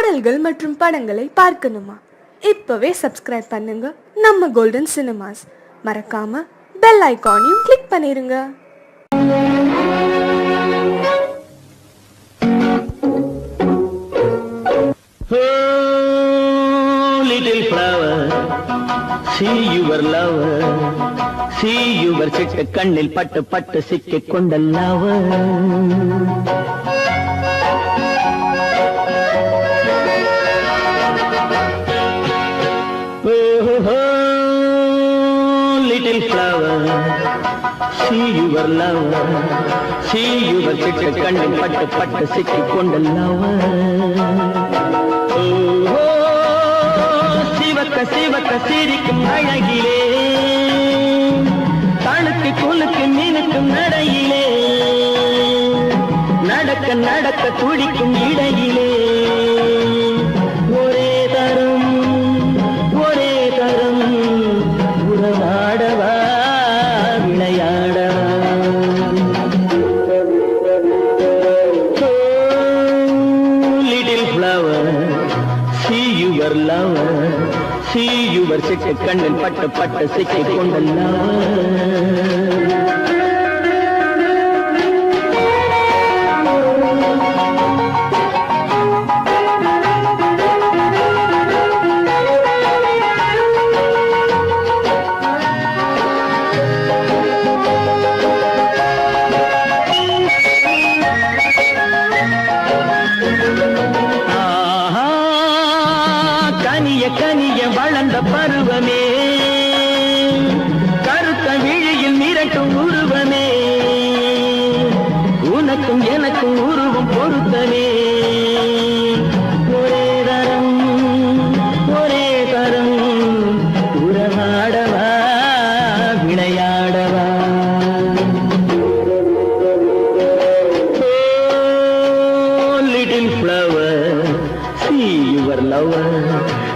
பாடல்கள் மற்றும் படங்களை பார்க்கணுமா? இப்பவே சப்ஸ்கிரைப் பண்ணுங்க நம்ம கோல்டன் சினிமாஸ். மறக்காம பெல் ஐகானையும் கிளிக் பண்ணிருங்க. Little flower, see your lover, see your சிட்டு கண்ணில் பட்டு பட்டு சிக்கிக் கொண்ட lover. Little flower, see your lover, see your சிட்டு கண்ணில் பட்டு பட்டு சிக்கிக் கொண்ட lover. சிவக்க சிரிக்கும் அழகிலே, தனுக்கு கொலுக்கு மீனுக்கும் நடையிலே, நடக்க நடக்க துடிக்கும் இடையிலே, ஒரே தரம் உறவாடவா விளையாடவா. Little flower, see your lover, see your சிட்டு கண்ணில் பட்டு பட்டு சிக்கிக் கொண்ட கனிய வளர்ந்த பருவமே, கருத்த விழியில் மிரட்டும் உருவமே, உனக்கும் எனக்கும் உருவம் பொருத்தமே, ஒரே தரம் உறவாடவா விளையாடவா. Little flower, see your lover,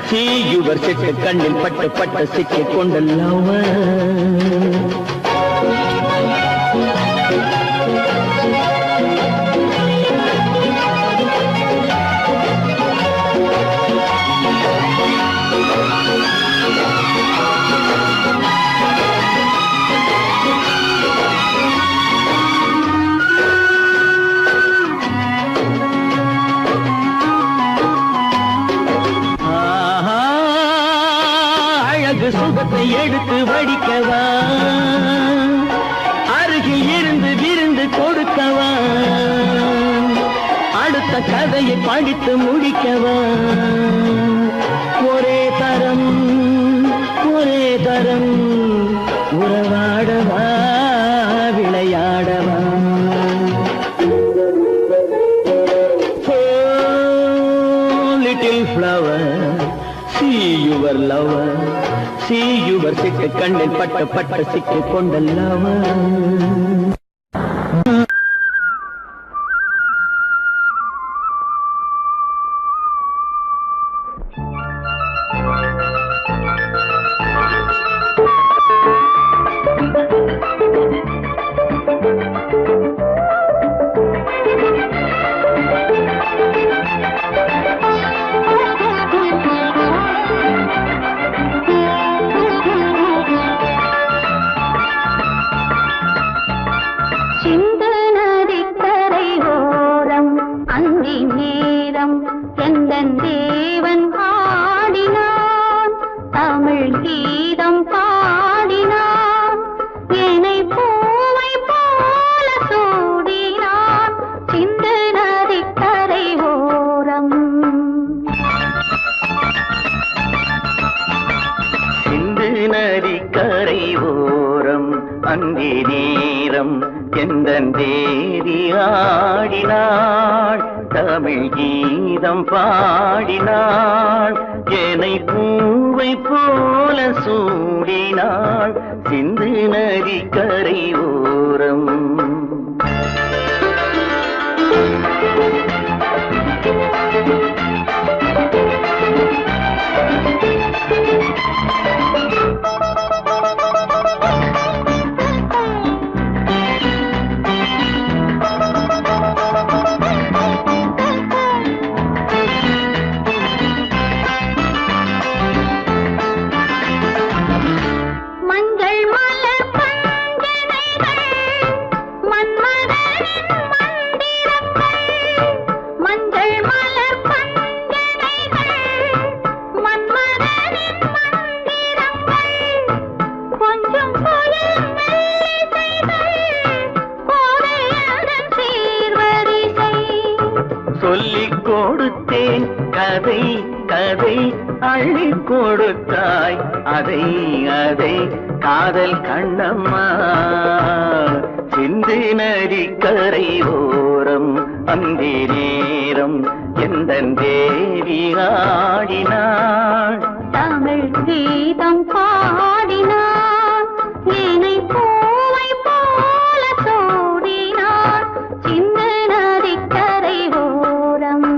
see your சிட்டு கண்ணில் பட்டு பட்டு சிக்கிக் கொண்ட lover. சுகத்தை எடுத்து வடிக்கவா, அருகில் இருந்து விருந்து கொடுக்கவா, அடுத்த கதையை படித்து முடிக்கவா, ஒரே தரம் உறவாடவா விளையாடவா. Little flower, see your lover, see your சிட்டு கண்ணில் பட்டு பட்டு சிக்கிக் கொண்ட lover. தேவன் ஆடினான், தமிழ் கீதம் பாடினான், என்னை பூவை போல சூடினான், சிந்து நதிக்கரை ஓரம். சிந்து நதிக்கரை ஓரம் அந்தி நேரம் எந்தன் தேவி ஆடினாள், தமிழ் கீதம் பாடினாள், என்னை பூவை போல சூடினாள், சிந்து நதிக்கரை ஓரம். கொடுத்தேன் கதை கதை அள்ளி கொடுத்தாய் அதை அதை காதல் கண்ணம்மா சிந்து நதி கரை ஓரம் அந்தி நேரம் எந்தன் தேவி ஆடினாள் தமிழ் கீதம் பாடினான் என்னை பூவை போல சூடினான் சிந்து நதிக்கரை ஓரம்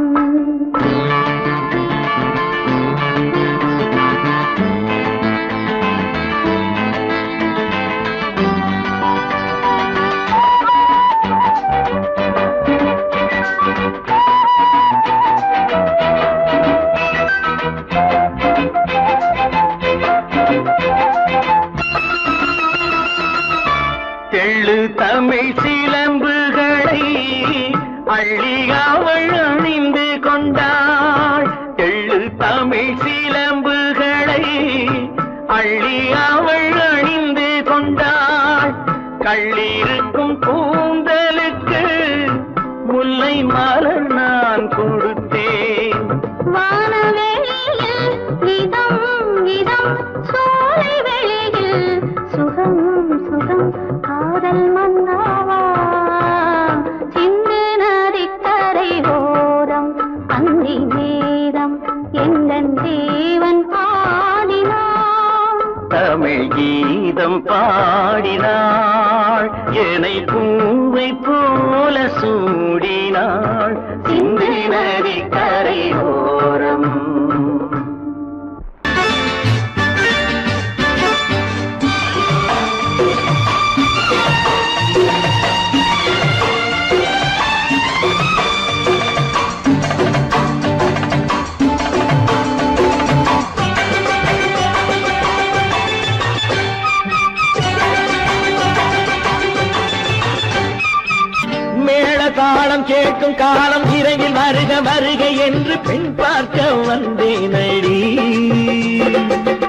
தெள்ளு தமிழ் சிலம்புகளை அள்ளி அவள் அணிந்து கொண்டாள் தெள்ளு தமிழ் சிலம்புகளை அள்ளி அவள் அணிந்து கொண்டாள் கள்ளிருக்கும் கூந்தலுக்கு முல்லை மலர் நான் கொடுத்தேன் வானவெளியில் இதம் இதம் சோலை வெளியில் சுகம் சுகம் காதல் மன்னாவா சிந்து நதிக்கரை ஓரம் அந்தி நேரம் எந்தன் தேவன் ஆடினான் தமிழ் கீதம் பாடினாள் என்னை பூவை போல சூடினாள் சிந்து நதி கரை ஓரம் தாளம் கேட்கும் காலம் விரைவில் வருக வருக என்று பெண் பார்க்க வந்தேனடி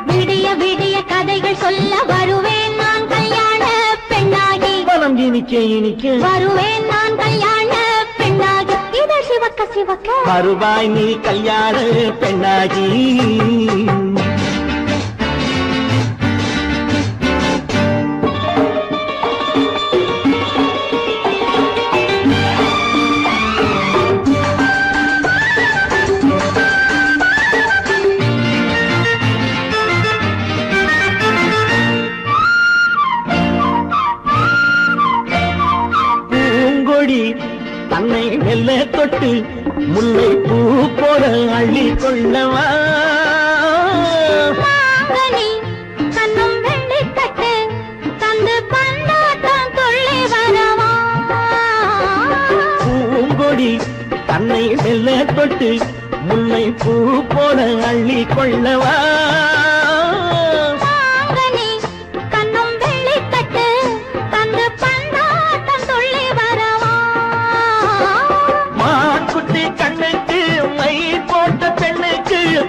விடிய விடிய கதைகள் சொல்ல வருவேன் நான் கல்யாண பெண்ணாகி மனம் இனிக்க இனிக்க வருவேன் நான் கல்யாண பெண்ணாகி இதழ் சிவக்க சிவக்க வருவாய் நீ கல்யாண பெண்ணாகி தன்னை மெல்ல தொட்டு முல்லை பூ போல அள்ளி கொள்ளவா கண்ணும் வெள்ளி தட்டு தந்து பந்தாட்டம் துள்ளி வரவா பூங்கொடி தன்னை மெல்ல தொட்டு முல்லை பூ போல அள்ளி கொள்ளவா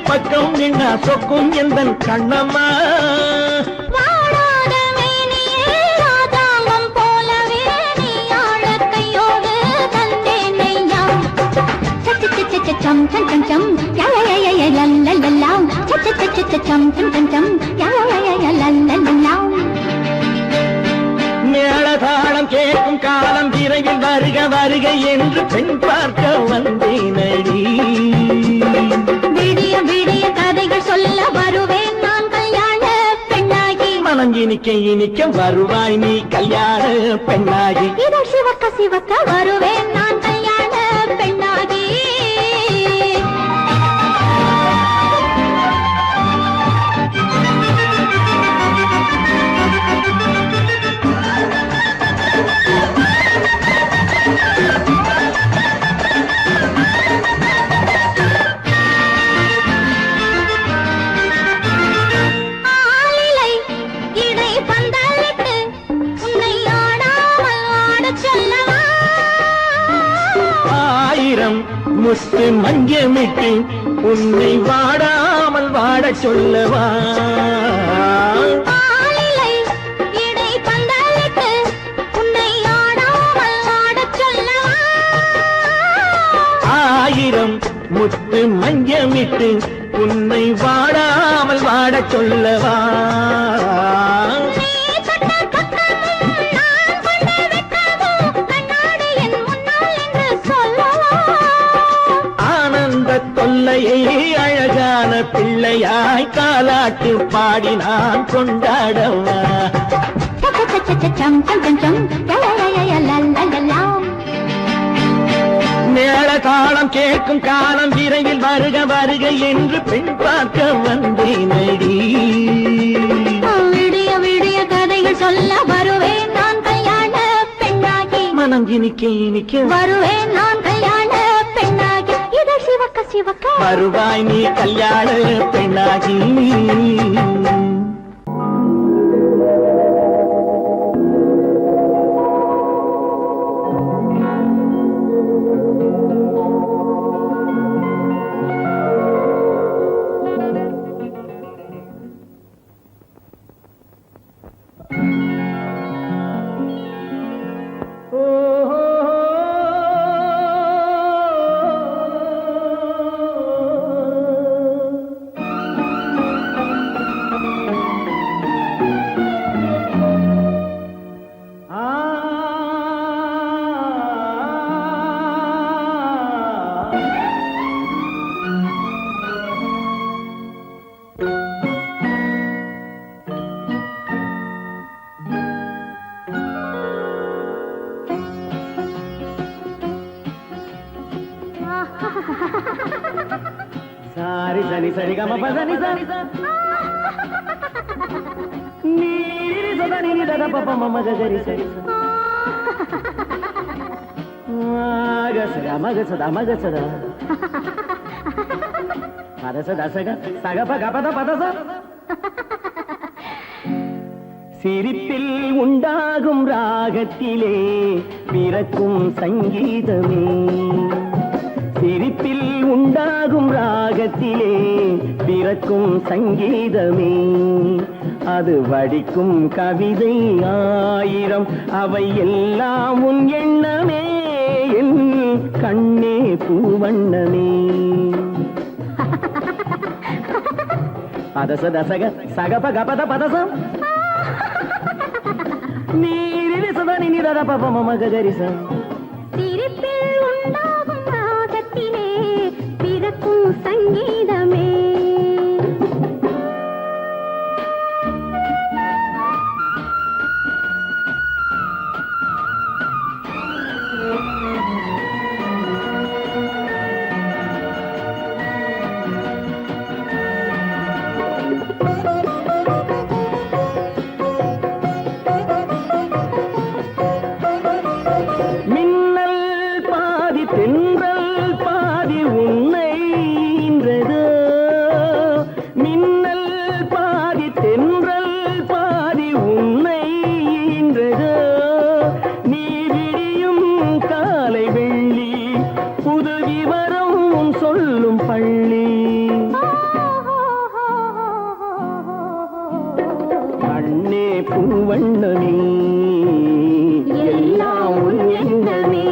பக்கம் என்ன சொக்கும் எந்தன் கண்ணம்மா வாடாத மேனியே ராதாங்கம் போலவே நீ ஆழக்கையோடு தந்தேனையா சம் சம் சம் சம் யய லல்லல்லாம் சம் சம் சம் யய லல்லல்லாம் மேளதாளம் கேட்கும் காலம் விரைவில் வருக வருக என்று பெண் பார்க்க வந்தேனடி விடிய விடிய கதைகள் சொல்ல வருவேன் நான் கல்யாண பெண்ணாகி மனம் இனிக்க இனிக்க வருவாய் நீ கல்யாண பெண்ணாகி இதழ் சிவக்க சிவக்க வருவேன் நான் கல்யாண பெண்ணாகி முத்து மஞ்சமிட்டு உன்னை வாடாமல் வாடச் சொல்லவா முத்து மஞ்சமிட்டு உன்னை வாடாமல் வாடச் சொல்லவா? ஆனந்த தொல்லையை அழகான பிள்ளையாய் காலாட்டு பாடி நான் கொண்டாடவா? மேள தாளம் கேட்கும் காலம் விரைவில் வருக வருக என்று பெண் பார்க்க வந்தேனடி. விடிய விடிய கதைகள் சொல்ல வருவேன் நான் கல்யாண பெண்ணாகி. மனம் இனிக்க இனிக்க வருவேன் நான் கல்யாண பெண்ணாகி. இதழ் சிவக்க சிவக்க வருவாய் நீ கல்யாண பெண்ணாகி. సారి సని సరి గమ పదని సని నీరి సదని ని దద పప మమ గరి సరి మగ సద మగ సద మగ సద పద సద సగ సగ పగ పద పద స. சிரிப்பில் உண்டாகும் ராகத்திலே பிறக்கும் சங்கீதமே, சிரிப்பில் உண்டாகும் ராகத்திலே பிறக்கும் சங்கீதமே, அது வடிக்கும் கவிதை ஆயிரம், அவை எல்லாம் உன் எண்ணமே, என் கண்ணே பூவண்ணமே. பதச தசக சகப கபத பதசம் நீரிலி சதனி நிதத பப மம கரிச. சிரிப்பில் உண்டாகும் ராகத்திலே பிறக்கும் சங்கீதமே. தென்றல் பாதி உன்னை ஈன்றதோ, மின்னல் பாதி தென்றல் பாதி உன்னை ஈன்றதோ, நீ விடியும் காலை வெள்ளி புது விவரம் உன் சொல்லும் பள்ளி, கண்ணே பூவண்ணமே எல்லாம் உன் எண்ணமே.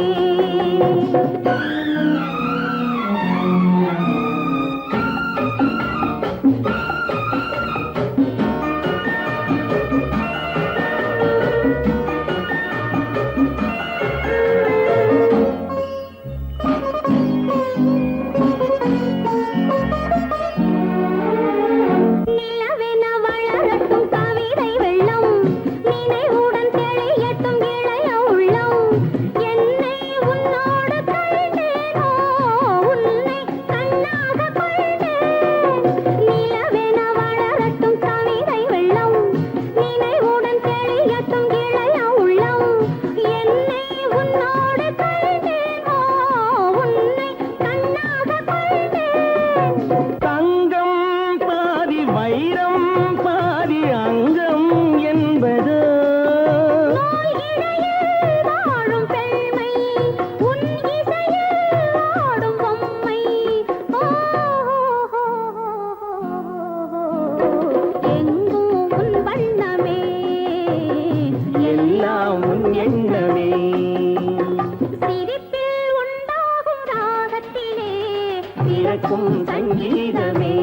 கேட்கும் சங்கீதமே,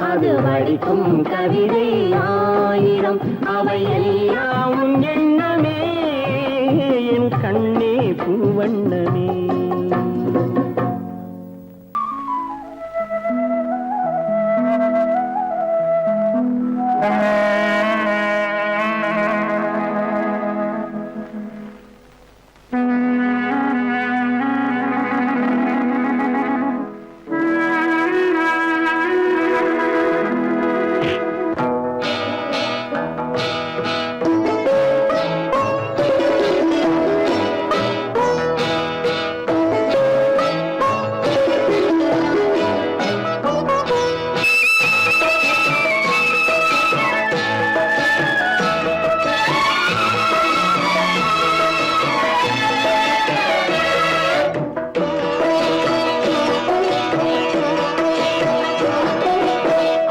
அது வடிக்கும் கவிதை ஆயிரம், அவை எல்லாம் உன் எண்ணமே, என் கண்ணே பூவண்ணமே.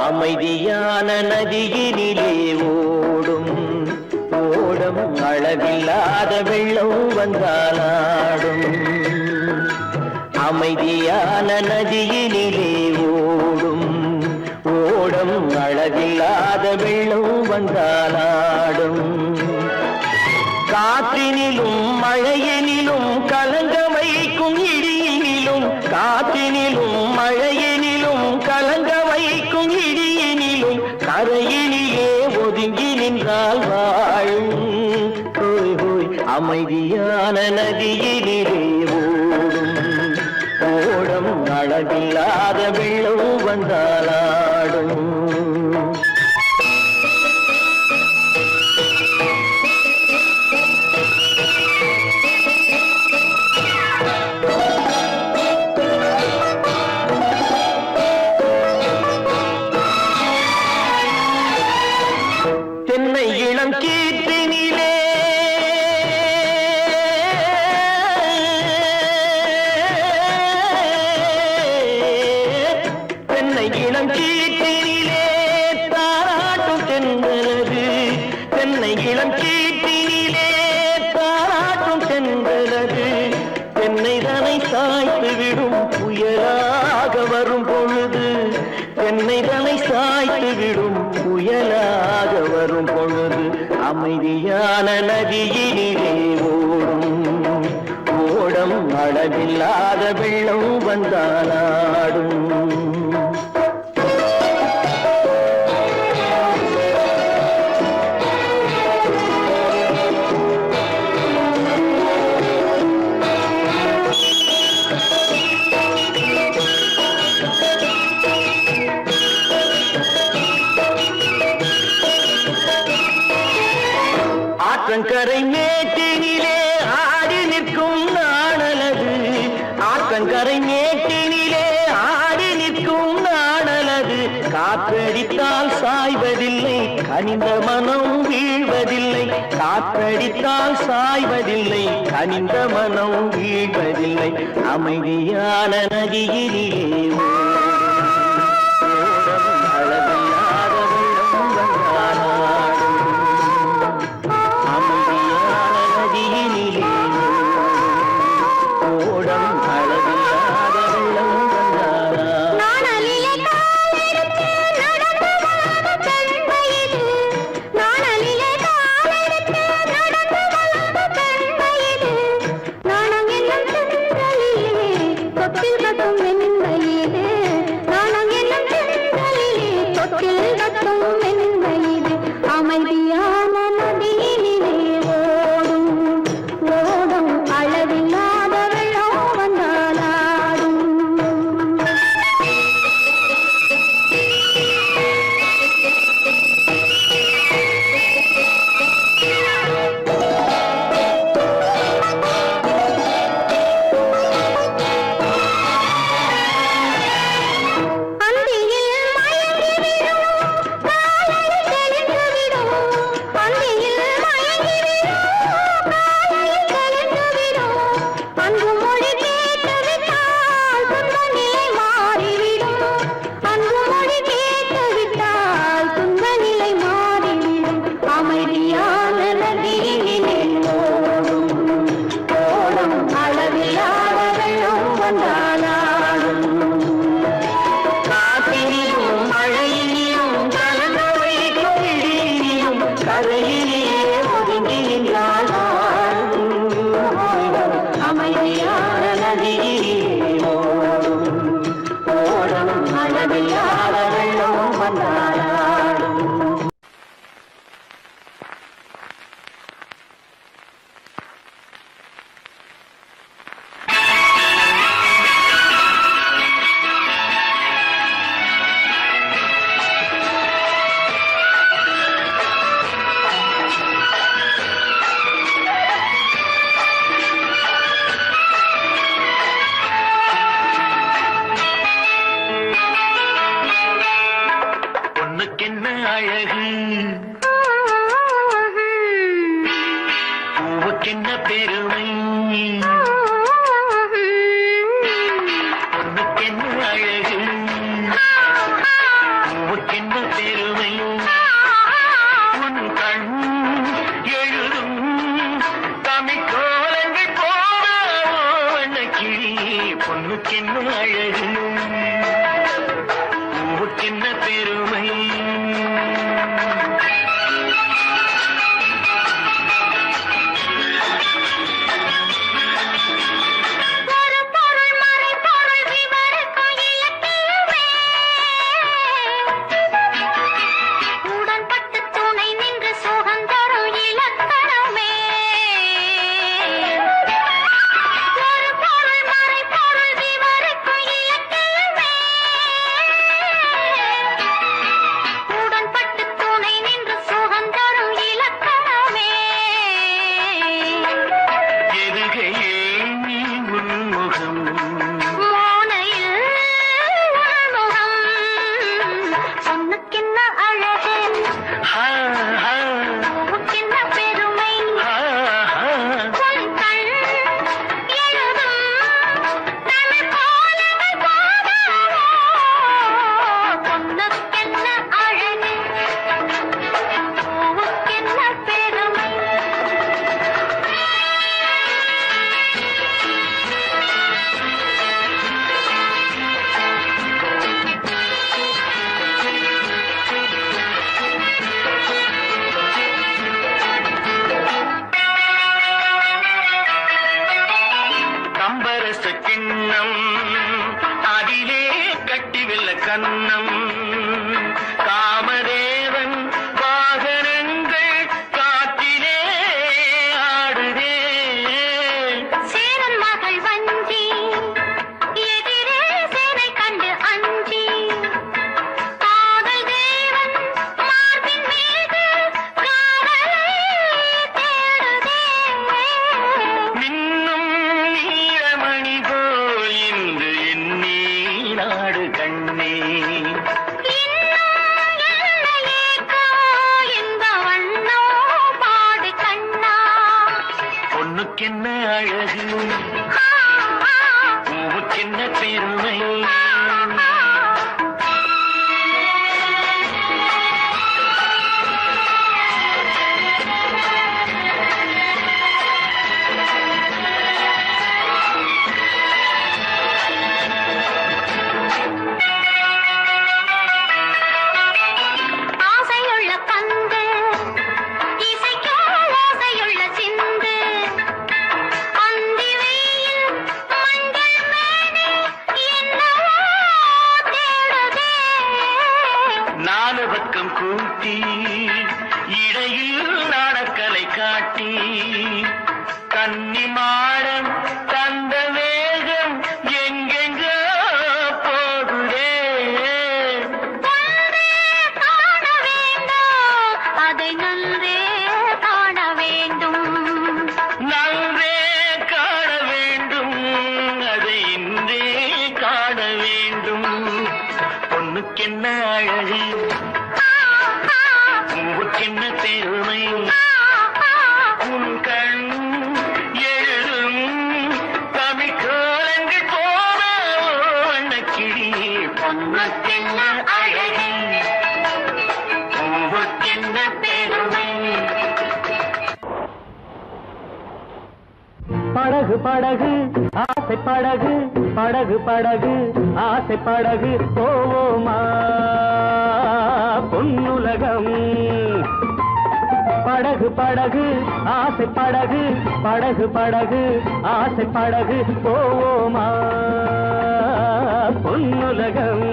அமைதியான நதியினிலே ஓடும் ஓடும், அளவில்லாத வெள்ளம் வந்தாலாடும். அமைதியான நதியினிலே ஓடும் ஓடும், அளவில்லாத வெள்ளம் வந்தாலாடும். காற்றினிலும் மழையினிலும் கலங்க வைக்கும் இடியினிலும், காற்றினிலும் மழையினிலும் கலங்க வைக்கும் இடியினிலும், கரையினிலே ஒதுங்கி நின்றால் வாழும். ஹோய் ஹோய், அமைதியான நதியினிலே ஓடும் ஓடும், அளவில்லாத வெள்ளம் வந்தாலாடும். தென்னை இளம் கீற்றினிலே தென்னை இளம் கீற்றினிலே தாராட்டும் தென்றலது, தென்னை இளம் கீற்றினிலே தாராட்டும் தென்றலது. தென்னை தனை சாய்த்து விடும் புயலாக வரும் பொழுது, தென்னை தனை சாய்த்து விடும் புயலாக வரும் பொழுது, அமைதியான நதியினிலே ஓடும் ஓடம், அளவில்லாத வெள்ளம் வந்தாலாடும். ஆற்றங்கரை மேட்டினிலே ஆடி நிற்கும் நாணலது, ஆற்றங்கரை மேட்டினிலே ஆடி நிற்கும் நாணலது. காற்றடித்தால் சாய்வதில்லை, கனிந்த மனம் வீழ்வதில்லை, காற்றடித்தால் சாய்வதில்லை, கனிந்த மனம் வீழ்வதில்லை. அமைதியான நதியிலே நாணம் என்னும் சென்றலிலே தொட்டில் கட்டும் வெண்மையிலே அதில் ஆட வெள்ளம் வந்தாடும். பொண்ணுக்கென்ன அழகு, பூவுக்கென்ன பெருமை. பொண்ணுக்கென்ன அழகு, பூவுக்கென்ன பெருமை. உன் கண் எழுதும் தமிழ் கோலங்கள் போன கிளி. பொண்ணுக்கென்ன அழகு, பூவுக்கென்ன பெருமை. கிண்ணம் அதிலே கட்டிவில்ல கண்ணம். காமதேவன் வாகனங்கள் காற்றிலே ஆடுதே. சேரன் மகள் வஞ்சி எதிரே சேனை கண்டு அஞ்சி. காதல் தேவன் மார்பின் மீது காதலை தேடுதே. மின்னும் நீலமணி போல் இன்று எண்ணி நாடு கண்ணே. பொண்ணுக்கென்ன அழகு, பூவுக்கென்ன பெருமை. ஆசையுள்ள பந்து இசைக்கோ ஓசையுள்ள சிந்து. அந்தி வெயில் மஞ்சள் மேனி என்னவோ தேடுதே. நாலு பக்கம் கூட்டி இடையில் நாடக்கலை காட்டி. கன்னி மாடம் தந்த வேகம் எங்கெங்கோ போகுதே. ஒன்றே காண வேண்டும், அதை நன்றே காண வேண்டும். நன்றே காண வேண்டும், அதை இன்றே காண வேண்டும். பொண்ணுக்கென்ன அழகு, பூவுக்கென்ன பெருமை. உன் கண் எழுதும் தமிழ் கோலங்கள் போன வண்ணக்கிளி. பொண்ணுக்கென்ன அழகு, பூவுக்கென்ன பெருமை. படகு படகு ஆசை படகு, படகு படகு ஆசை படகு போவோமா பொன்னுலகம். படகு படகு ஆசை படகு, படகு படகு ஆசை படகு போவோமா பொன்னுலகம்.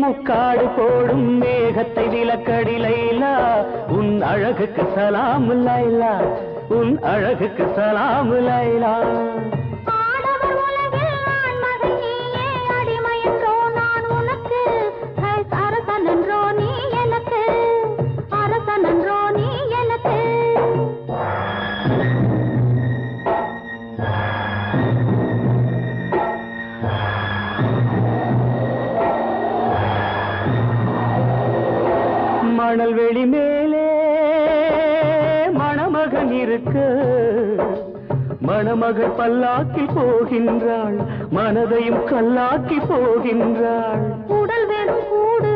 முக்காடு போடும் மேகத்தை விலக்கடி லைலா உன் அழகுக்கு சலாம் லைலா உன் அழகுக்கு சலாம் லைலா ஆடவர் உலகில் நான் மகன் நீயே அடிமையன்றோ நான் உனக்கு அரசனன்றோ நீ எனக்கு அரசனன்றோ நீ எனக்கு மணல் வெளி மேலே மணமகன் இருக்கு மணமகள் பல்லாக்கி போகின்றாள் மனதையும் கல்லாக்கி போகின்றாள் உடல் வெறும் கூடு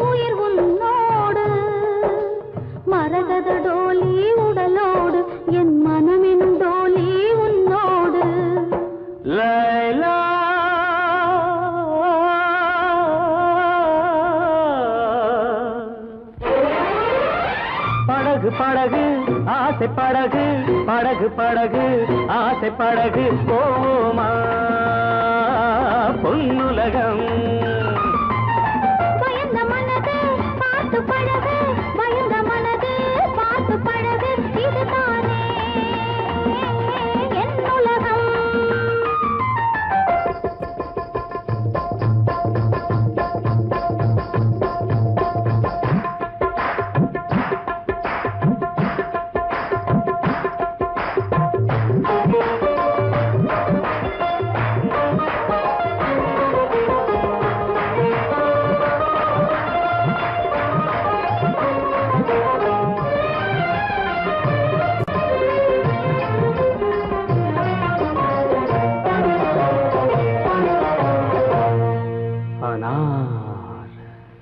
உயிர் உன்னோடு மரகத டோலி உடலோடு என் மனமெனும் டோலி உன்னோடு லைலா படகு படகு ஆசை படகு படகு படகு ஆசை படகு போமா பொன்னுலகம் பயந்த மனது பார்த்து பழகு பயந்த மனது பார்த்து பழகு இதுதானே என் உலகம்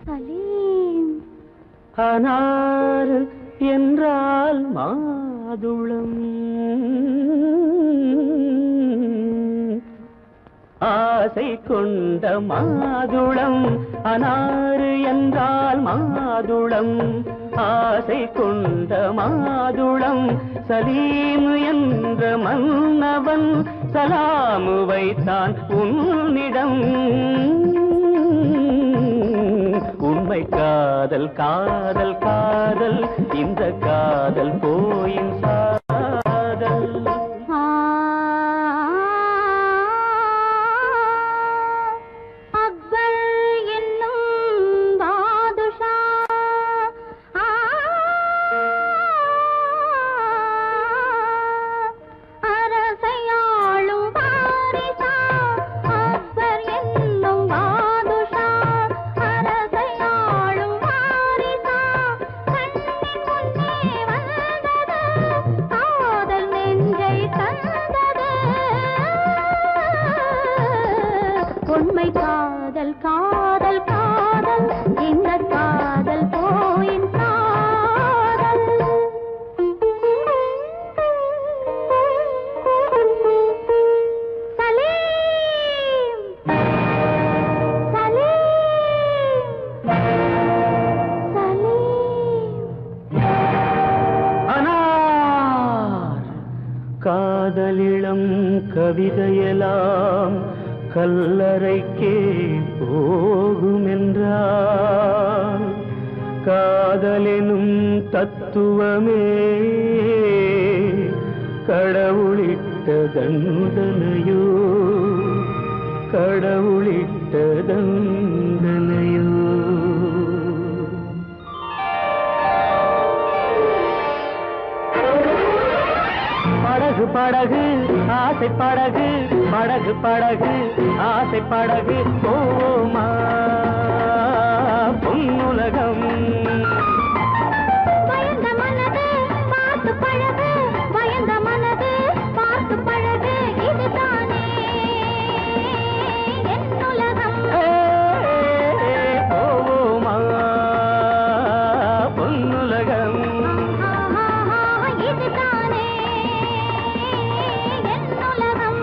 சலீம் அனார் என்றால் மாதுளம் ஆசை கொண்ட மாதுளம் அனாறு என்றால் மாதுளம் ஆசை கொண்ட மாதுளம் சலீம் என்ற மன்னவன் சலாமு வைத்தான் உன்னிடம் உண்மை காதல் காதல் காதல் இந்த காதல் போயின் சாதல் அக்பர் என்னும் பாதுஷா அரசையாளும் பாரிசா அக்பர் என்னும் பாதுஷா அரசையாளும் பாரிசா கண்ணின் முன்னே வந்தது காதல் நெஞ்சை தந்தது உண்மை காதல் காதல் காதல் இந்த காதல் போயின் காதல் சலீம் சலீம் சலீம் அனார் காதலிளம் கவிதையெல்லாம் கல்லறைக்கே போகுமென்றால் காதலெனும் தத்துவமே கடவுளிட்ட தண்டனையோ கடவுளிட்ட தண்டனையோ படகு படகு ஆசை படகு படகு படகு ஆசை படகு போமா பொன்னுலகம் பயந்த மனது பார்த்து பழகு பயந்த மனது பார்த்து பழகு இதுதானே என் உலகம் போமா பொன்னுலகம் இதுதானே என் உலகம்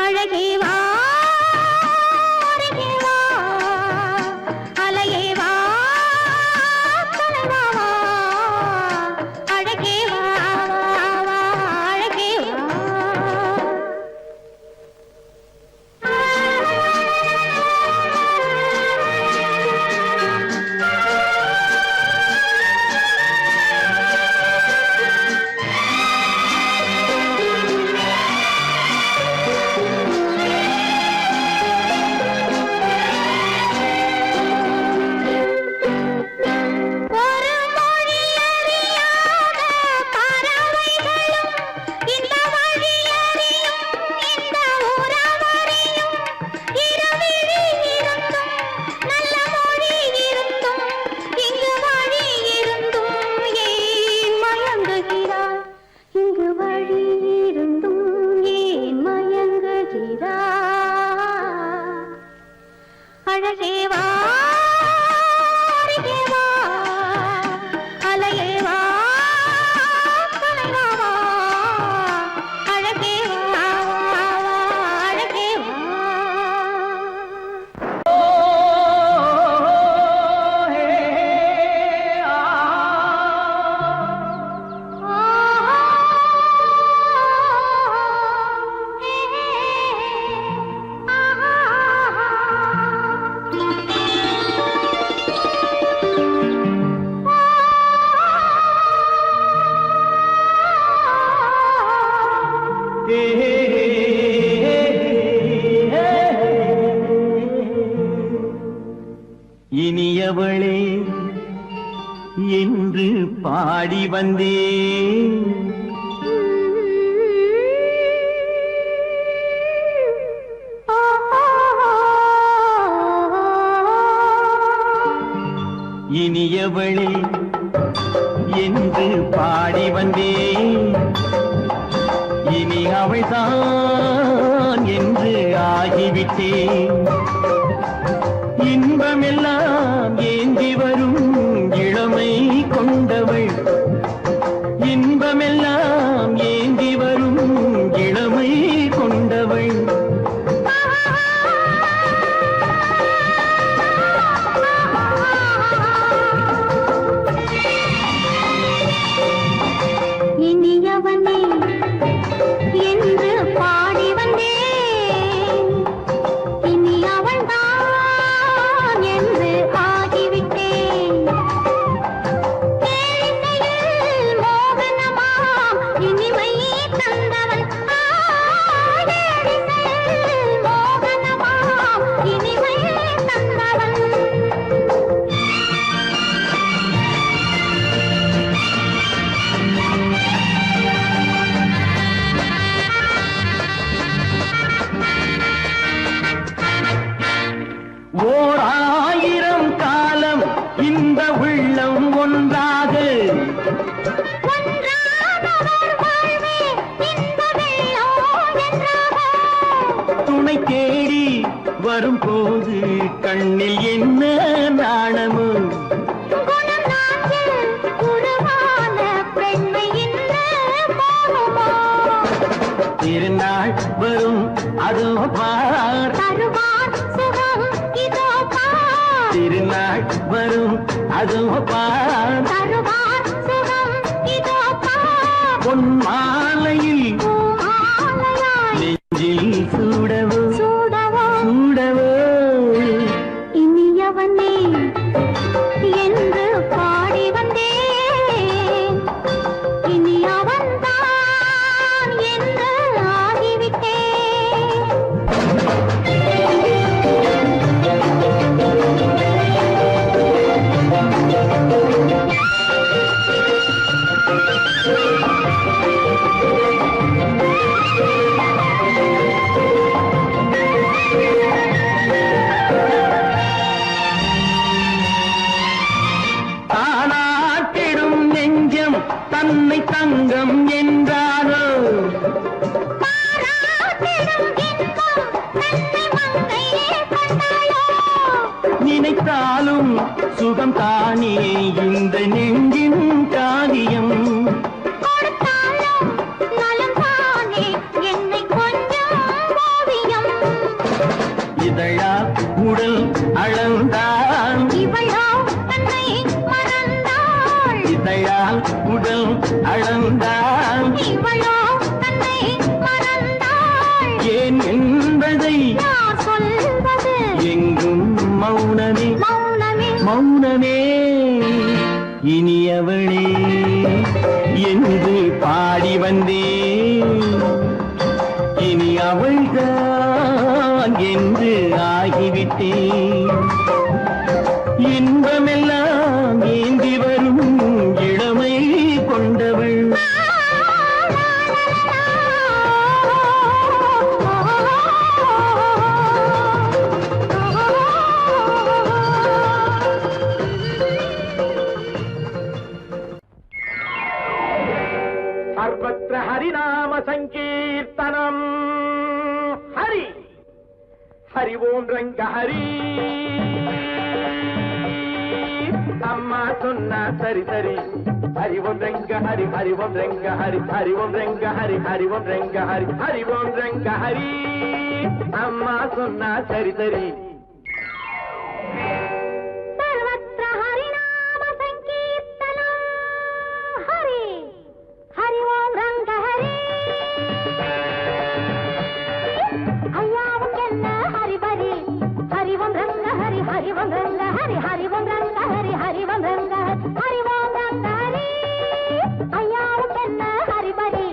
அழகே வா அருகே வா அலையே வா தலைவா வா அழகே வா வா அழகே வா அழகே வா அருகே வா அலையே வா தலைவா வா அழகே வா அழகே வா இனியவளே என்று பாடி வந்தேன் இனியவளே என்று பாடி வந்தேன் இனி அவள்தான் என்று ஆகிவிட்டேன் இன்பமெல்லாம் ஏந்தி வரும் இளமை கொண்டவள் இன்பமெல்லாம் ஏந்தி வரும் இளமை கொண்டவள் இனியவனே என்று பாடி வந்தேன் இனி அவள்தான் என்று ஆகிவிட்டேன் கேளிசையில் மோகனமா இனிமை தந்தவன் கேளிசையில் மோகனமா இனிமை தந்தவன் ஓர் ஆயிரம் காலம் இந்த உள்ளம் ஒன்றாக துணை தேடி வரும்போது கண்ணில் என்ன நாணமோ திருநாள் வரும் அதோ பார் திருநாள் வரும் அதோ பார் பொன் மாலையில் நெஞ்சில் சூடவோ சூடவோ இனியவனே என்று பாடி வந்தேன் இனி அவன்தான் என்று ஆகிவிட்டேன் அவள்தான் என்று ஆகிவிட்டேன். இன்பமெல்லாம் ஏந்தி வரும் இளமை கொண்டவள். सर्वत्र हरिनाम संकीर्तनम हरि हरि ओम रंग हरि अम्मा सुन्ना सरी सरी हरि ओम रंग हरि हरि ओम रंग हरि हरि ओम रंग हरि हरि ओम रंग हरि हरि ओम रंग हरि अम्मा सुन्ना सरी सरी सर्वत्र हरिनाम संकीर्तनम हरि हरि ओम रंग हरि अय्यावुक्केन्न हरि बरि हरि ओम रंग हरि हरि ओम रंग हरि हरि ओम रंग हरि हरि ओम रंग हरि ओम रंग हरि अय्यावुक्केन्न हरि बरि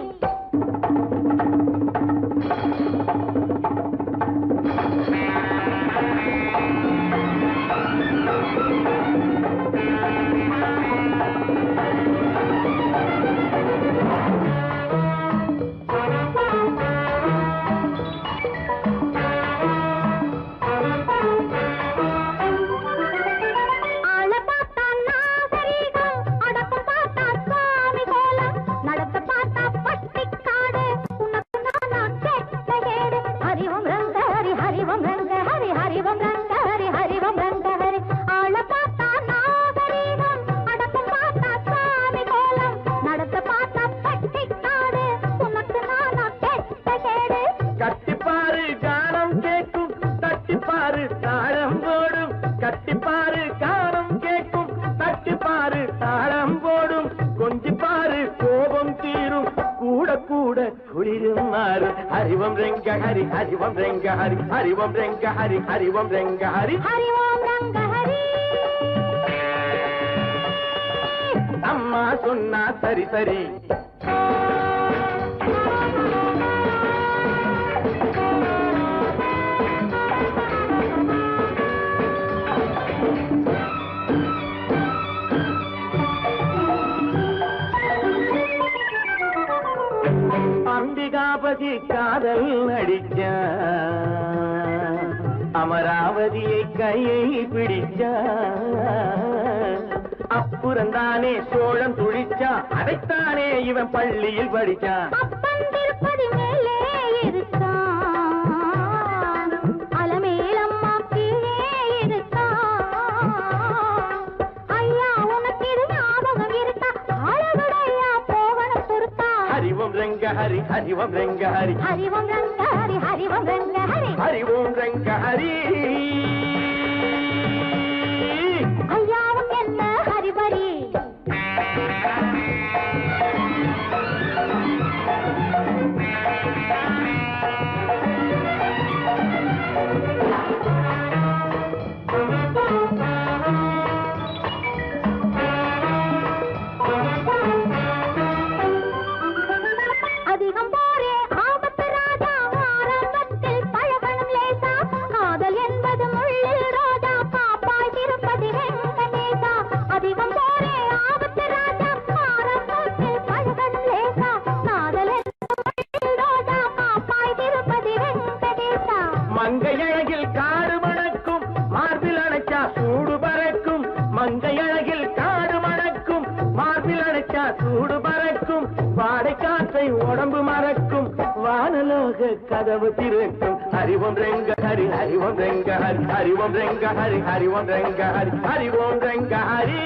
கட்டிப்பாரு கானம் கேட்கும் தட்டிப்பாரு தாளம் போடும் கட்டிப்பாரு கானம் கேட்கும் தட்டிப்பாரு தாளம் போடும் கொஞ்சிப்பாரு கோபம் தீரும் கூட கூட குளிரும் மாறும் ஹரிவம் ரெங்க ஹரி ஹரிவம் ரெங்க ஹரி ஹரிவம் ரெங்க ஹரி ஹரிவம் ரெங்க ஹரி हरि ओम रंग हरि அம்மா சொன்னா சரி சரி அம்பிகாபதி காதல் நடிச்ச அமராவதியை கையை பிடிச்ச அப்புறந்தானே சோழன் துளிச்சா அதைத்தானே இவன் பள்ளியில் படிச்சான் அப்பன் திருப்பதி மேலே இருக்கான் அலமேலம்மா கீழே இருக்கான் ஐயா உனக்கு இது ஞாபகம் இருக்கா அழகுடையா போகணும் பொறுத்தா ஹரிவம் ரெங்க ஹரி ஹரிவம் ரெங்க ஹரி हरि ओम रंग हरि हरि ओम रंग हरि ஹரிவோம் ரெங்க ஹரி ஐயாவுக்கென்ன ஹரிபரி அதிகம் போரே ஆபத்து ராஜா ஆரம்பத்தில் பழகணும் லேசா காதல் என்பது முள்ளில் ரோஜா பாப்பாய் திருப்பதி வெங்கடேசா அதிகம் போரே ஆபத்து ராஜா ஆரம்பத்தில் பழகணும் லேசா காதல் என்பது முள்ளில் ரோஜா பாப்பாய் திருப்பதி வெங்கடேசா மங்கை அழகில் காடு மணக்கும் மார்பில் அணைச்சா சூடு பறக்கும் மங்கை அழகில் காடு மணக்கும் மார்பில் அணைச்சா சூடு பறக்கும் வாடை காற்றை உடம்பு மறக்கும் வானலோக கதவு திறக்கும் ஹரிவம் ரெங்க ஹரி ஹரிவம் ரெங்க ஹரி ஹரிவம் ரெங்க ஹரி ஹரிவம் ரெங்க ஹரி ஹரிவம் ரெங்க ஹரி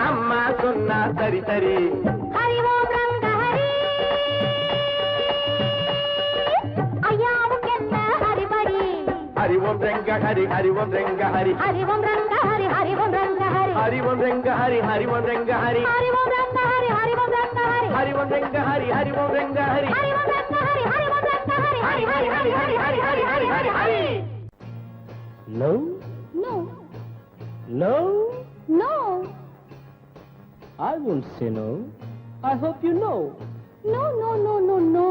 அம்மா சொன்னா சரி சரி हरि ओम रंग हरि ஐயாவுக்கென்ன ஹரிபரி ஹரிவம் ரெங்க ஹரி ஹரிவம் ரெங்க ஹரி हरि ओम रंग हरि हरि ओम रंग हरि ஹரிவம் ரெங்க ஹரி ஹரிவம் ரெங்க ஹரி हरि ओम रंग हरि हरि ओम रंग हरि ஹரிவம் ரெங்க ஹரி ஹரிவம் ரெங்க ஹரி हरि ओम रंग हरि हरि ओम रंग Hari Hari Hari Hari Hari Hari Hari Hari Hari Hari No, No no, no I won't say no. I hope you know. No, no, no, no, no.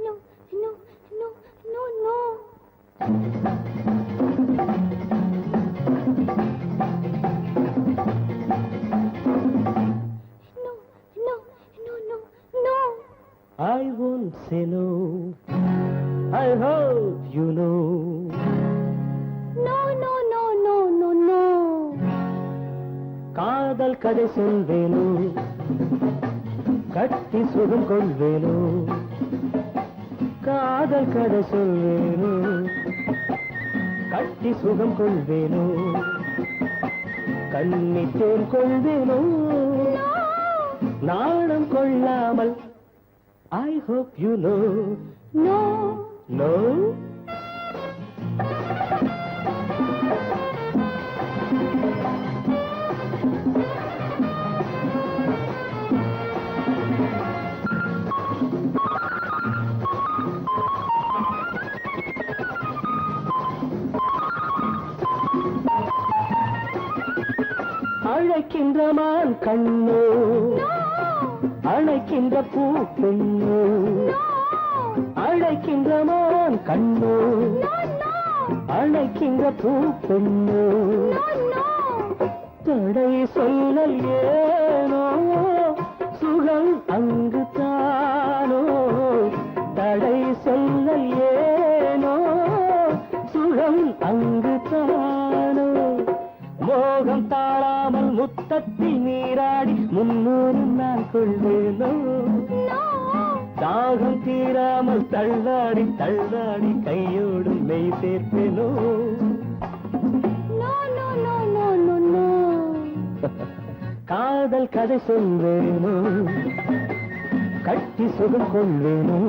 No, no, no, no, no. No, no, no, no, no. I won't say no. I hope you know. No, no, no, no, no, no. காதல் கதை சொல்வேனோ, கட்டி சுகம் கொள்வேனோ. காதல் கதை சொல்வேனோ, கட்டி சுகம் கொள்வேனோ. கண்ணித்தேன் கொள்வேனோ, நாணம் கொள்ளாமல். I hope you know. No. No? அழைக்கின்ற மான் கண்ணோ, அழைக்கின்ற பூ பெண்ணோ. அழைக்கின்ற மான் கண்ணோ, அழைக்கின்ற பூ பெண்ணோ. தடை சொல்லல் ஏனோ, சுகம் அங்கு தானோ. தடை சொல்லல் ஏனோ, சுகம் அங்கு தானோ. மோகம் தாழாமல் முத்தத்தில் நீராடி முன்னூறு நான் கொள்வேனோ. தாகம் தீராமல் தள்ளாடி தள்ளாடி கையோடு மெய் சேர்ப்பேனோ. No, no, no, no, no, no. காதல் கதை சொல்வேனோ, கட்டி சுகம் கொள்வேனோ.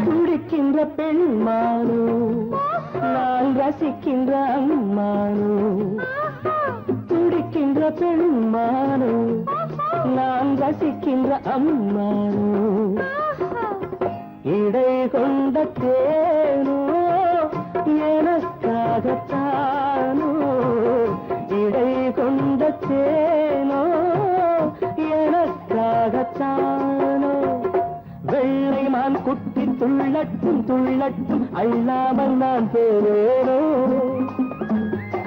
துடிக்கின்ற பெண்மானோ, நான் ரசிக்கின்ற அம்மானோ. துடிக்கின்ற பெண்மானோ, நான் ரசிக்கின்ற அம்மானோ. இடை கொண்ட தேனோ, எனக்காகத்தானோ. இடை கொண்ட தேனோ, எனக்காகத்தானோ. வெள்ளை மான் குட்டி துள்ளட்டும் துள்ளட்டும், அள்ளாமல் நான் போவேனோ.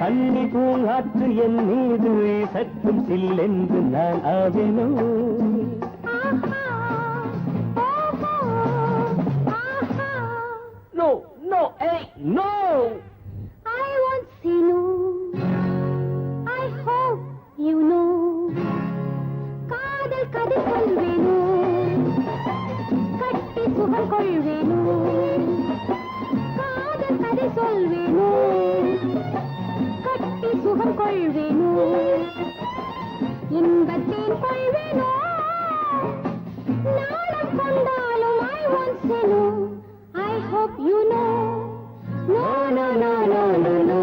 கண்ணி பூங்காற்று என் மீது சற்றும் சில்லென்று நான் ஆவேனோ. No, no, hey, no. I won't say no. I hope you know. காதல் கதை சொல்வேனோ, கட்டி சுகம் கொள்வேனோ. காதல் கதை சொல்வேனோ, கட்டி சுகம் கொள்வேனோ. இன்பத்தேன் கொள்வேனோ, நாணம் கொண்டாலும் I won't say no. I hope you know. No, no, no, no, no, no.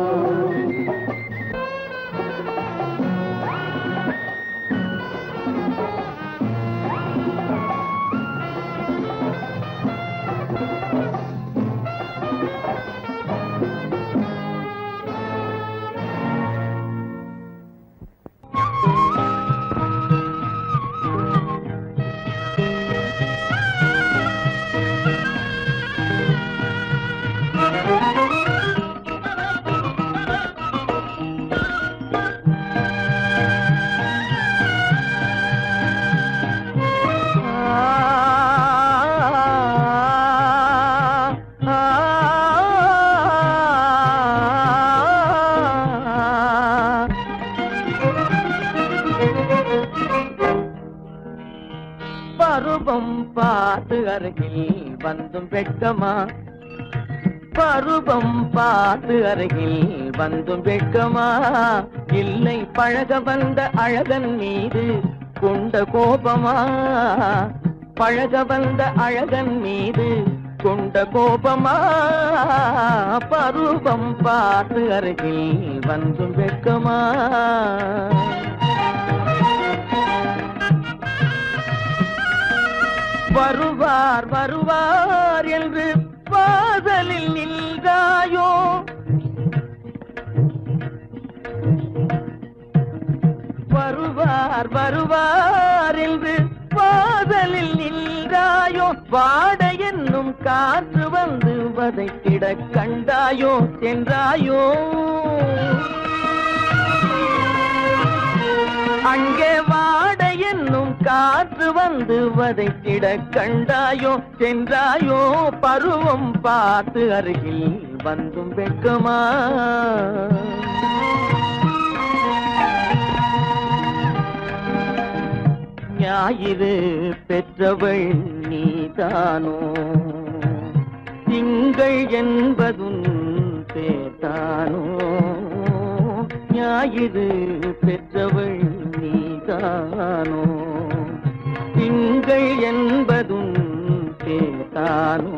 பருவம் பார்த்து அருகில் வந்தும் வெட்கமா, பருவம் பார்த்து அருகில் வந்தும் வெட்கமா, இல்லை பழக வந்த அழகன் மீது கொண்ட கோபமா, பழக வந்த அழகன் மீது கொண்ட கோபமா பருவம் பார்த்து அருகில் வந்தும் வெட்கமா வருவார் வருவார் என்று வாசலில் நின்றாயோ வருவார் வருவார் என்று வாசலில் நின்றாயோ வாட என்னும் காற்று வந்து வதைத்திட கண்டாயோ சென்றாயோ அங்கே வாட என்னும் காற்று வந்து வதைத்திட கண்டாயோ சென்றாயோ பருவம் பார்த்து அருகில் வந்தும் வெட்கமா ஞாயிறு பெற்றவள் நீதானோ திங்கள் என்பதும் பேத்தானோ ஞாயிறு பெற்றவள் நீதானோ திங்கள் என்பதும் பேத்தானோ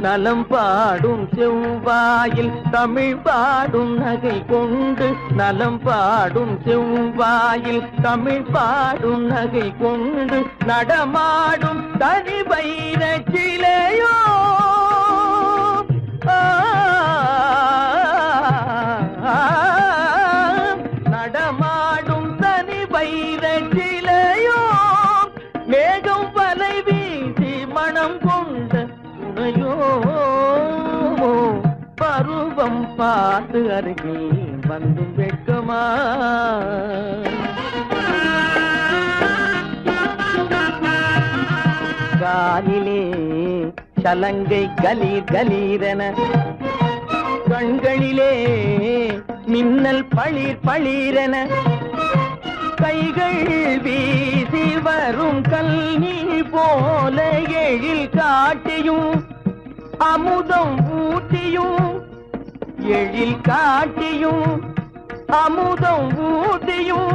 நலம் பாடும் செவ்வாயில் தமிழ் பாடும் நகை கொண்டு நலம் பாடும் செவ்வாயில் தமிழ் பாடும் நகை கொண்டு நடமாடும் தனி வைர சிலையோ நடமாடும் தனி வைர சிலையோ மேகம் வலை வீசி மனம் கொண்ட துணையோ பருவம் பார்த்து அருகில் வந்தும் வெட்கமா காலிலே சலங்கை கலீர் கலீரென கண்களிலே மின்னல் பளிர் பளிரென கைகள் வீசி வரும் கல்வி போல எழில் காட்டியும் அமுதம் ஊட்டியும் எழில் காட்டியும் அமுதம் ஊட்டியும்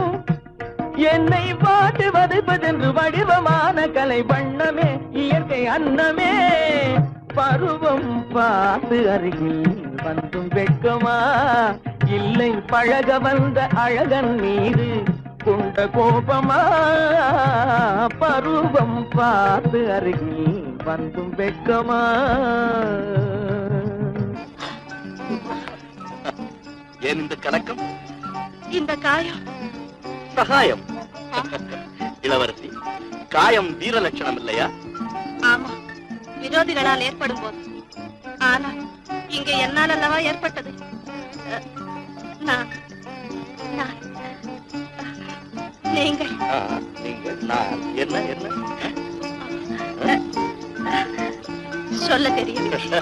என்னை பாட்டு வதைப்பதென்று வடிவமான கலை வண்ணமே இயற்கை அன்னமே பருவம் பார்த்து அருகில் வந்தும் வெட்கமா இல்லை பழக வந்த அழகன் மீது கொண்ட கோபமா பருவம் பார்த்து அருகில் வந்தும் வெட்கமா ஏன் இந்த கலக்கம் இந்த காயம் சகாயம் இளவரசி காயம் வீர லட்சணம் இல்லையா ஆமா விரோதிகளால் ஏற்படும் போது ஆனால் இங்கே என்னால் அல்லவா ஏற்பட்டது நீங்கள் நீங்கள் நான் என்ன என்ன சொல்ல தெரியவில்லை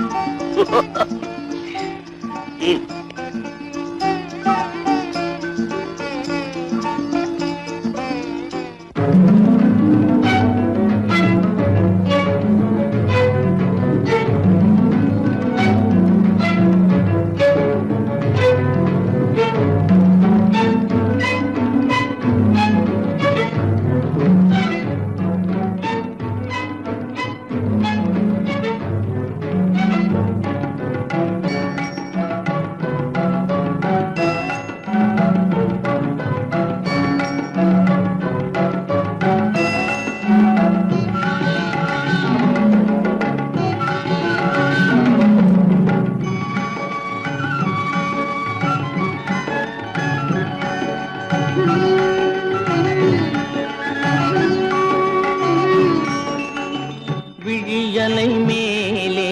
விழியலை மேலே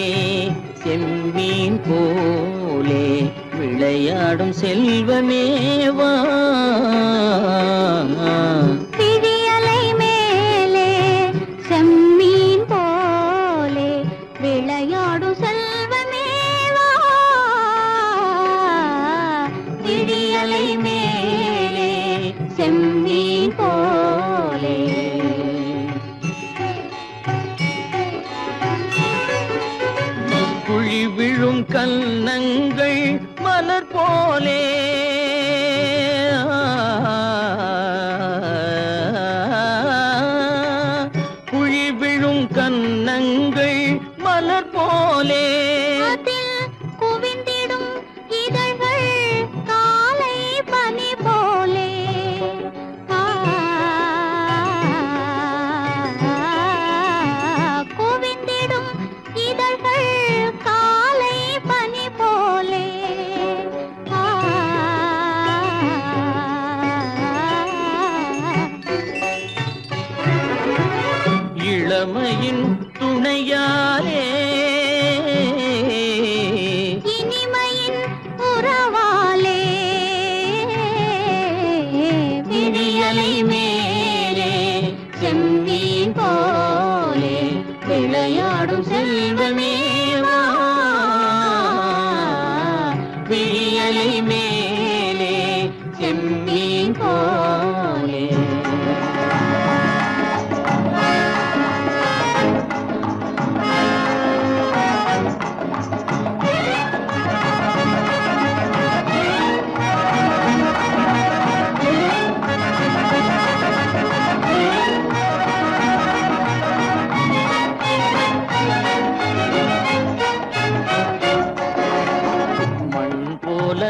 செம்மீன் போலே விளையாடும் செல்வமேவா விழியலை மேலே செம்மீன் போலே விளையாடும் செல்வமேவா விழியலை மேலே செம்மீன் போலே குழி விழும் கன்னங்கள் மலர் போலே குழி விழும் கன்னங்கள் மலர் போலே அதில் குவிந்திடும் இதழ்கள் காலை பனி போலே குவிந்திடும் இதழ்கள் காலை பனி போலே இளமையின் துணையாலே இனிமையின் உறவாலே விழியலை மேலே செம்மீன் போலே விளையாடும் செல்வமேவா விழியலை மேலே செம்மீன் போலே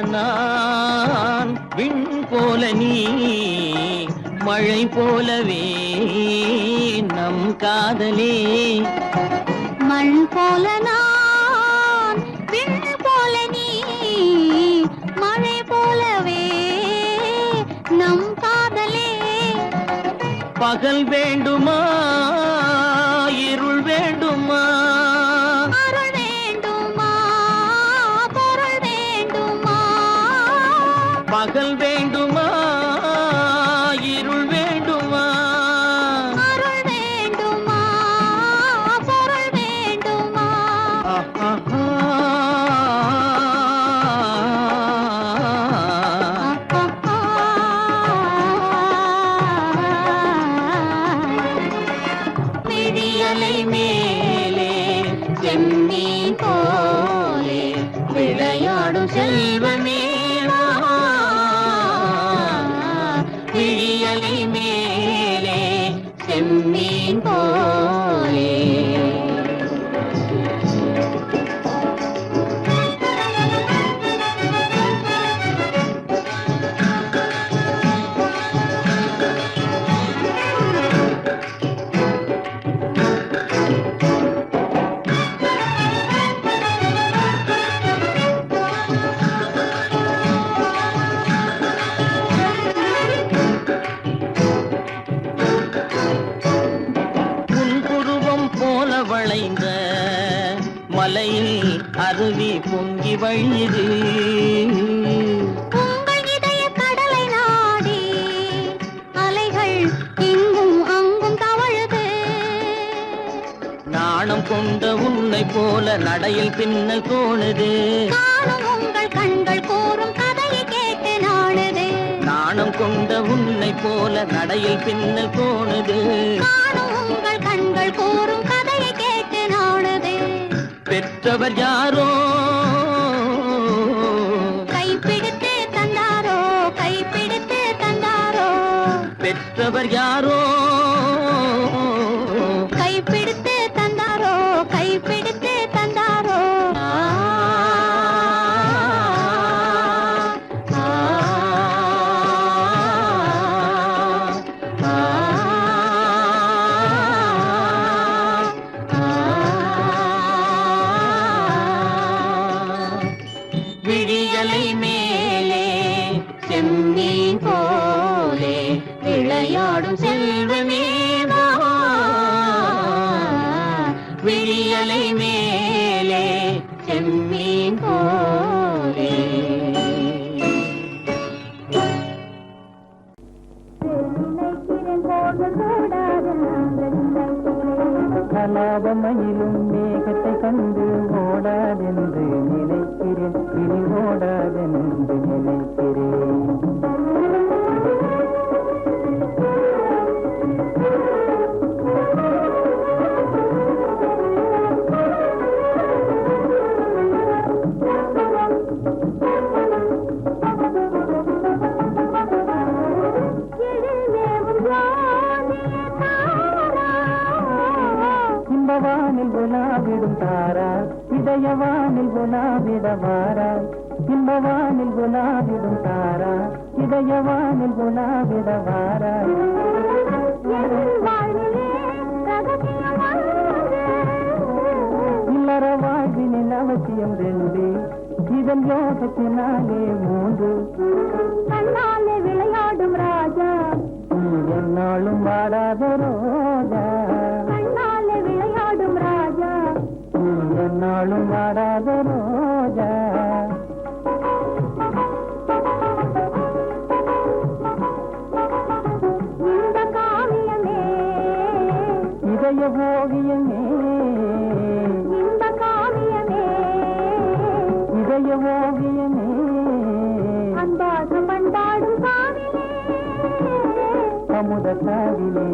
நான் விண் போல நீ மழை போலவே நம் காதலே மண் போல நான் விண் போல நீ மழை போலவே நம் காதலே பகல் வேண்டுமா இருள் வேண்டுமா அருள் வேண்டுமா பொருள் வேண்டுமா பகல் வேண்டுமா இருள் வேண்டுமா அருள் வேண்டுமா பொருள் வேண்டுமா விழியலை மேலே செம்மீன் போலே விளையாடும் செல்வமேவா விழியலை மேலே செம்மீன் போலே வளைந்த மலையில் அருவி பொங்கி வழியுது உங்கள் இதய கடலை நாடி அலைகள் இங்கும் அங்கும் தவழுது நாணம் கொண்ட உன்னை போல நடையில் பின்னல் தோணுது காணும் உங்கள் கண்கள் கூறும் கதையை கேட்டு நாடுது நாணம் கொண்ட உன்னை போல நடையில் பின்னல் தோணுது காணும் உங்கள் கண்கள் கூறும் கதையை கேட்டு நாடுது பெற்றவர் யாரோ கைப்பிடித்து தந்தாரோ கைப்பிடித்து தந்தாரோ பெற்றவர் யாரோ கைப்பிடித்து தந்தாரோ கைப்பிடித்து தந்தாரோ விழியலை மேலே செம்மீன் போலே விளையாடும் செல்வமேவா விழியலை மேலே செம்மீன் போலே கலாபமயிலும் மேகத்தை கண்டு ஓடாதென்று நினைக்கிறேன் இனி ஓடாதென்று நினைக்கிறேன் இன்பவானில் உலாவிடும் தாராய் இதயவானில் உலாவிட வாராய் இன்பவானில் உலாவிடும் தாராய் இதயவானில் உலாவிட வாராய் இல்லற வாழ்வினில் அவசியம் 2 இதன் யோகத்தினாலே 3 கண்ணாலே விளையாடும் ராஜா என்னாலும் வாடாத ரோஜா கண்ணாலே விளையாடும் ராஜா என்னாலும் வாடாத ரோஜா இந்த காவியமே இதய ஓவியமே இந்த காவியமே இதய ஓவியமே அன்பாக பண்பாடும் காவிலே அமுத காவிலே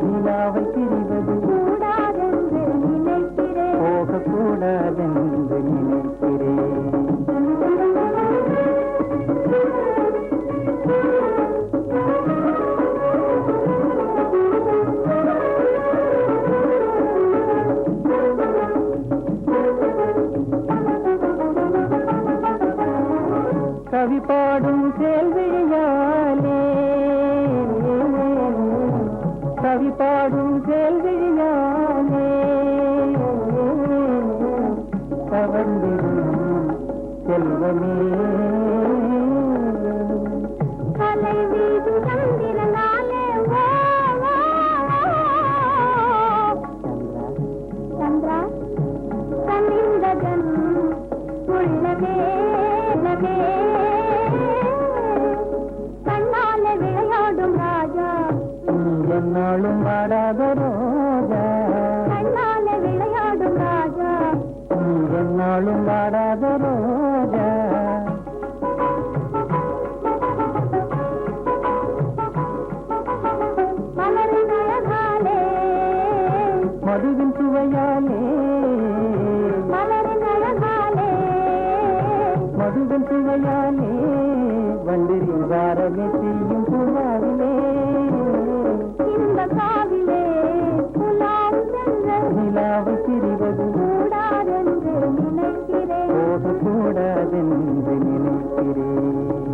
நிலாவை பிரிவது கூடாதென்று நினைக்கிறேன் போகக்கூடாதென்று நினைக்கிறேன் கவி பாடும் கேள்வியாலே கவி பாடும் கேள்வியாலே கவர்ந்திடும் செல்வமே கலை வீடு சந்திரனாலே சந்திரா கனிந்ததன் உள்ளமே கண்ணாலே விளையாடும் ராஜா என்னாலும் வாடாத ரோஜா கண்ணாலே விளையாடும் ராஜா என்னாலும் வாடாத ரோஜா மலரின் அழகாலே மதுவின் சுவையாலே மலரின் அழகாலே மதுவின் சுவையாலே வண்டிரின் வாரமே செய்யும் புறாவிலே இந்த காவிலே புலாம் சென்ற நிலாவை பிரிவது கூடாதென்று நினைக்கிறேன் போகக்கூடாதென்று நினைக்கிறேன்